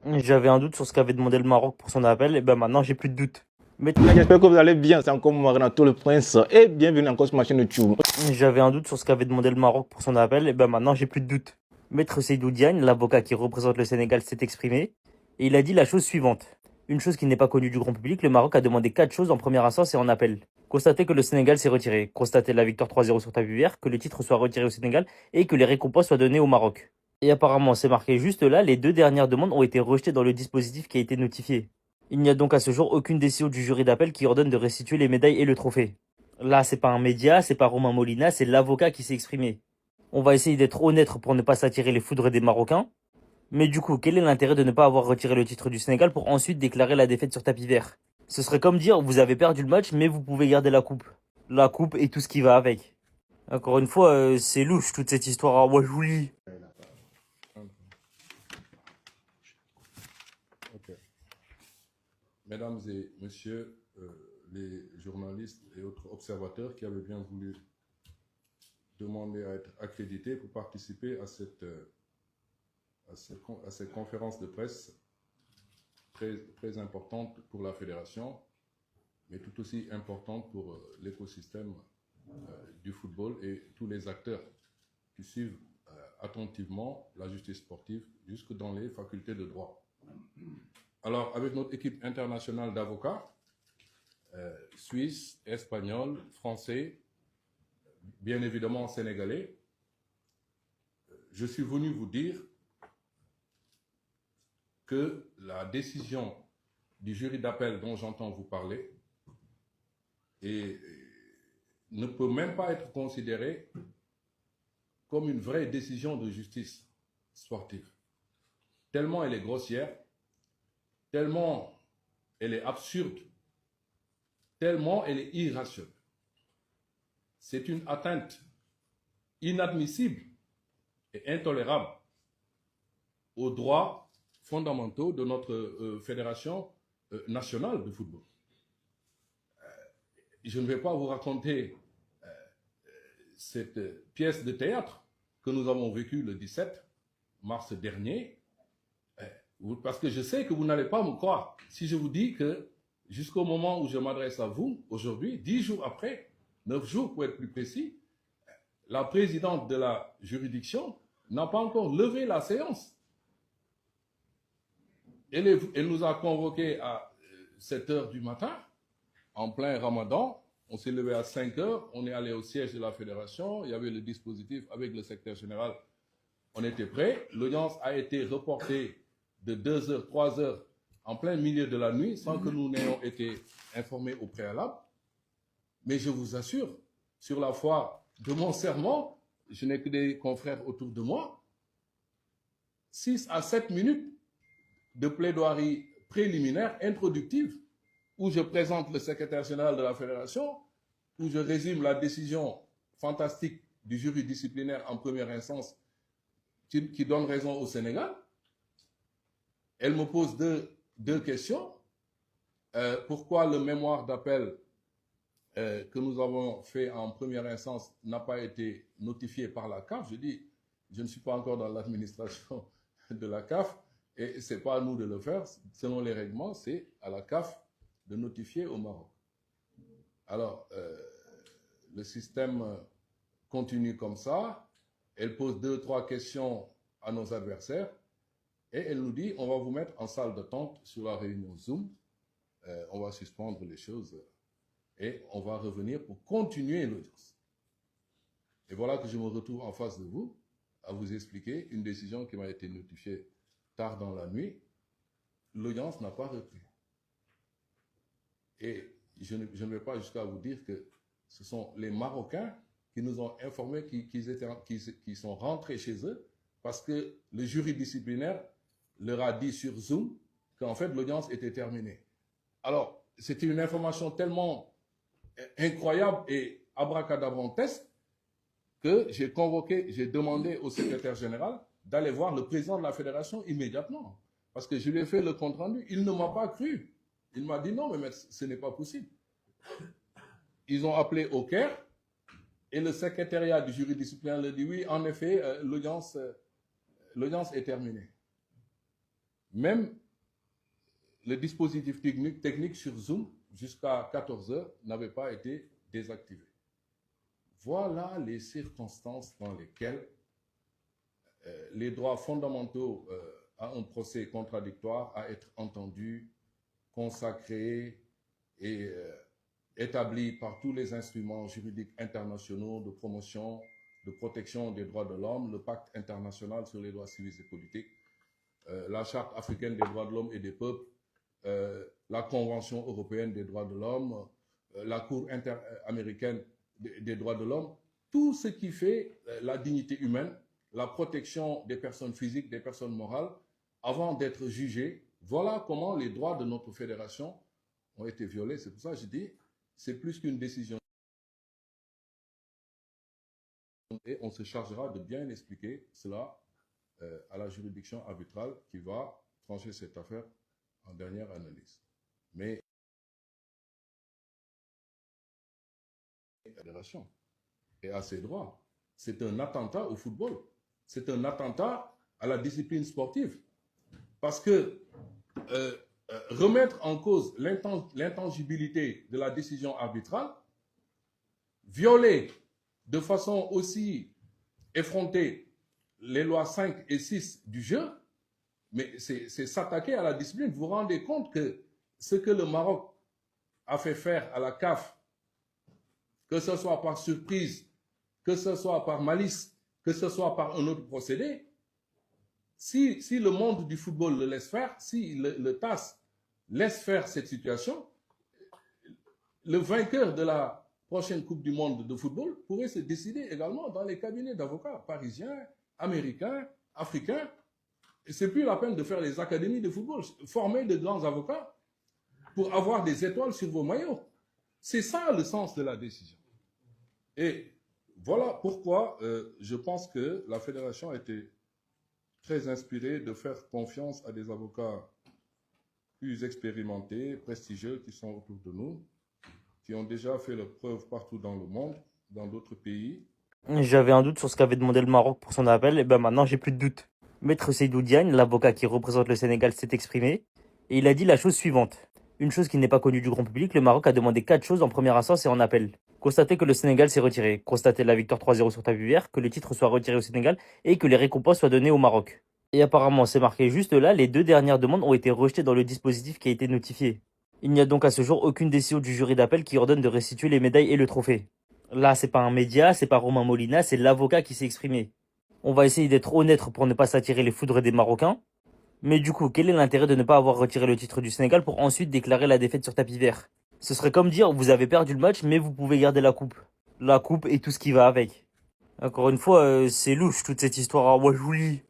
J'avais un doute sur ce qu'avait demandé le Maroc pour son appel, et ben maintenant j'ai plus de doute. Mais J'espère que vous allez bien, c'est encore moi, Renato le Prince, et bienvenue encore sur ma chaîne YouTube. j'avais un doute sur ce qu'avait demandé le Maroc pour son appel, et ben maintenant j'ai plus de doute. Maître Seydou Diagne, l'avocat qui représente le Sénégal, s'est exprimé, et il a dit la chose suivante. Une chose qui n'est pas connue du grand public, le Maroc a demandé 4 choses en première instance et en appel. Constater que le Sénégal s'est retiré, constater la victoire 3-0 sur tapis vert, que le titre soit retiré au Sénégal et que les récompenses soient données au Maroc. Et apparemment, c'est marqué juste là, les deux dernières demandes ont été rejetées dans le dispositif qui a été notifié. Il n'y a donc à ce jour aucune décision du jury d'appel qui ordonne de restituer les médailles et le trophée. Là, c'est pas un média, c'est pas Romain Molina, c'est l'avocat qui s'est exprimé. On va essayer d'être honnête pour ne pas s'attirer les foudres des Marocains. Mais du coup, quel est l'intérêt de ne pas avoir retiré le titre du Sénégal pour ensuite déclarer la défaite sur tapis vert? Ce serait comme dire, vous avez perdu le match, mais vous pouvez garder la coupe. La coupe et tout ce qui va avec. Encore une fois, c'est louche toute cette histoire à Wajouli. Ok. Mesdames et messieurs, les journalistes et autres observateurs qui avaient bien voulu demander à être accrédités pour participer à cette conférence de presse très importante pour la fédération, mais tout aussi importante pour l'écosystème du football et tous les acteurs qui suivent attentivement la justice sportive jusque dans les facultés de droit. Alors, avec notre équipe internationale d'avocats, suisses, espagnols, français, bien évidemment sénégalais, je suis venu vous dire que la décision du jury d'appel dont j'entends vous parler ne peut même pas être considérée comme une vraie décision de justice sportive. Tellement elle est grossière, tellement elle est absurde, tellement elle est irrationnelle. C'est une atteinte inadmissible et intolérable aux droits fondamentaux de notre fédération nationale de football. Je ne vais pas vous raconter cette pièce de théâtre que nous avons vécue le 17 mars dernier, parce que je sais que vous n'allez pas me croire si je vous dis que jusqu'au moment où je m'adresse à vous, aujourd'hui, 10 jours après, 9 jours pour être plus précis, la présidente de la juridiction n'a pas encore levé la séance. Elle nous a convoqués à 7 h du matin, en plein ramadan. On s'est levé à 5 h, on est allé au siège de la fédération, il y avait le dispositif avec le secrétaire général, on était prêts. L'audience a été reportée de 2 h, 3 h, en plein milieu de la nuit, sans que nous n'ayons été informés au préalable. Mais je vous assure, sur la foi de mon serment, je n'ai que des confrères autour de moi, 6 à 7 minutes de plaidoirie préliminaire, introductive, où je présente le secrétaire général de la fédération, où je résume la décision fantastique du jury disciplinaire en première instance qui donne raison au Sénégal. Elle me pose deux questions. Pourquoi le mémoire d'appel que nous avons fait en première instance n'a pas été notifié par la CAF? Je dis, je ne suis pas encore dans l'administration de la CAF et ce n'est pas à nous de le faire. Selon les règlements, c'est à la CAF de notifier au Maroc. Alors, le système continue comme ça. Elle pose 2-3 questions à nos adversaires et elle nous dit, on va vous mettre en salle d'attente sur la réunion Zoom. On va suspendre les choses et on va revenir pour continuer l'audience. Et voilà que je me retrouve en face de vous à vous expliquer une décision qui m'a été notifiée tard dans la nuit. L'audience n'a pas repris. Et je ne vais pas jusqu'à vous dire que ce sont les Marocains qui nous ont informés qu'ils sont rentrés chez eux parce que le jury disciplinaire leur a dit sur Zoom qu'en fait l'audience était terminée. Alors, c'était une information tellement incroyable et abracadabrantesque que j'ai demandé au secrétaire général d'aller voir le président de la fédération immédiatement. Parce que je lui ai fait le compte rendu. Il ne m'a pas cru. Il m'a dit non, mais maître, ce n'est pas possible. Ils ont appelé au Caire et le secrétariat du jury disciplinaire leur dit oui, en effet, l'audience est terminée. Même le dispositif technique sur Zoom jusqu'à 14 h n'avait pas été désactivé. Voilà les circonstances dans lesquelles les droits fondamentaux à un procès contradictoire à être entendus, consacrés et établis par tous les instruments juridiques internationaux de promotion, de protection des droits de l'homme, le pacte international sur les droits civils et politiques, la charte africaine des droits de l'homme et des peuples, la Convention européenne des droits de l'homme, la Cour interaméricaine des droits de l'homme, tout ce qui fait la dignité humaine, la protection des personnes physiques, des personnes morales, avant d'être jugées. Voilà comment les droits de notre fédération ont été violés. C'est pour ça que je dis, c'est plus qu'une décision. Et on se chargera de bien expliquer cela à la juridiction arbitrale qui va trancher cette affaire en dernière analyse. Mais la fédération et à ses droits, c'est un attentat au football. C'est un attentat à la discipline sportive. Parce que remettre en cause l'intangibilité de la décision arbitrale, violer de façon aussi effrontée les lois 5 et 6 du jeu, mais c'est s'attaquer à la discipline. Vous vous rendez compte que ce que le Maroc a fait faire à la CAF, que ce soit par surprise, que ce soit par malice, que ce soit par un autre procédé, si le monde du football le laisse faire, si le TAS laisse faire cette situation, le vainqueur de la prochaine Coupe du Monde de football pourrait se décider également dans les cabinets d'avocats parisiens, américains, africains. Et c'est plus la peine de faire les académies de football, former de grands avocats pour avoir des étoiles sur vos maillots. C'est ça le sens de la décision. Et voilà pourquoi je pense que la fédération a été très inspirée de faire confiance à des avocats plus expérimentés, prestigieux, qui sont autour de nous, qui ont déjà fait leur preuve partout dans le monde, dans d'autres pays. J'avais un doute sur ce qu'avait demandé le Maroc pour son appel, et ben maintenant j'ai plus de doute. Maître Seydou Diagne, l'avocat qui représente le Sénégal, s'est exprimé, et il a dit la chose suivante. Une chose qui n'est pas connue du grand public, le Maroc a demandé 4 choses en première instance et en appel. Constater que le Sénégal s'est retiré, constater la victoire 3-0 sur tapis vert, que le titre soit retiré au Sénégal et que les récompenses soient données au Maroc. Et apparemment, c'est marqué juste là, les 2 dernières demandes ont été rejetées dans le dispositif qui a été notifié. Il n'y a donc à ce jour aucune décision du jury d'appel qui ordonne de restituer les médailles et le trophée. Là, c'est pas un média, c'est pas Romain Molina, c'est l'avocat qui s'est exprimé. On va essayer d'être honnête pour ne pas s'attirer les foudres des Marocains. Mais du coup, quel est l'intérêt de ne pas avoir retiré le titre du Sénégal pour ensuite déclarer la défaite sur tapis vert? Ce serait comme dire, vous avez perdu le match, mais vous pouvez garder la coupe. La coupe et tout ce qui va avec. Encore une fois, c'est louche toute cette histoire à Wajouli.